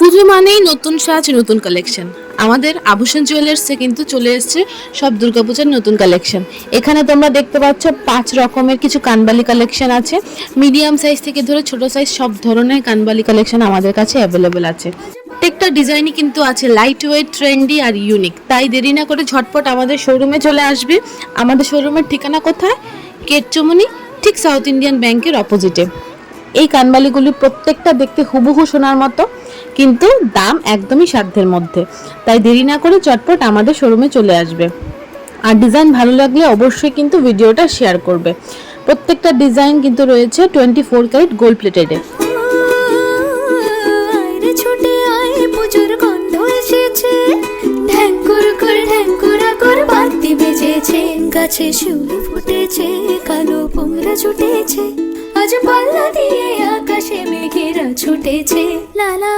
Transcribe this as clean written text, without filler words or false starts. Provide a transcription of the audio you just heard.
পুজো মানেই নতুন সাজ, নতুন কালেকশন। আমাদের আভূষণ জুয়েলার্সে কিন্তু চলে এসেছে সব দুর্গাপূজার নতুন কালেকশন। এখানে তোমরা দেখতে পাচ্ছ 5 রকমের কিছু কানবালি কালেকশন আছে। মিডিয়াম সাইজ থেকে ধরে ছোট সাইজ সব ধরনের কানবালি কালেকশন আমাদের কাছে অ্যাভেলেবেল আছে। প্রত্যেকটা ডিজাইনই কিন্তু আছে লাইট ওয়েট, ট্রেন্ডি আর ইউনিক। তাই দেরি না করে ঝটপট আমাদের শোরুমে চলে আসবে। আমাদের শোরুমের ঠিকানা কোথায়? কেটচমনি, ঠিক সাউথ ইন্ডিয়ান ব্যাংকের অপোজিটে। এই কানবালিগুলি প্রত্যেকটা দেখতে হুবহু সোনার মতো, কিন্তু দাম একদমই সাধ্যের মধ্যে। তাই দেরি না করে চটপট আমাদের শোরুমে চলে আসবে। আর ডিজাইন ভালো লাগলে অবশ্যই কিন্তু ভিডিওটা শেয়ার করবে। প্রত্যেকটা ডিজাইন কিন্তু রয়েছে 24 ক্যারেট গোল্ড প্লেটেডে। ছুটে আয় পুজোর গন্ধ এসেছে, ঢ্যাঙ্কুর করে ঢ্যাঙ্কুরা কর বাতি বেজেছে, গাছে শিউলি ফুটেছে, কালো পোংরা ছুটেছে, আজ পাল্লা দিয়ে আকাশে মেঘেরা ছুটেছে, লালা।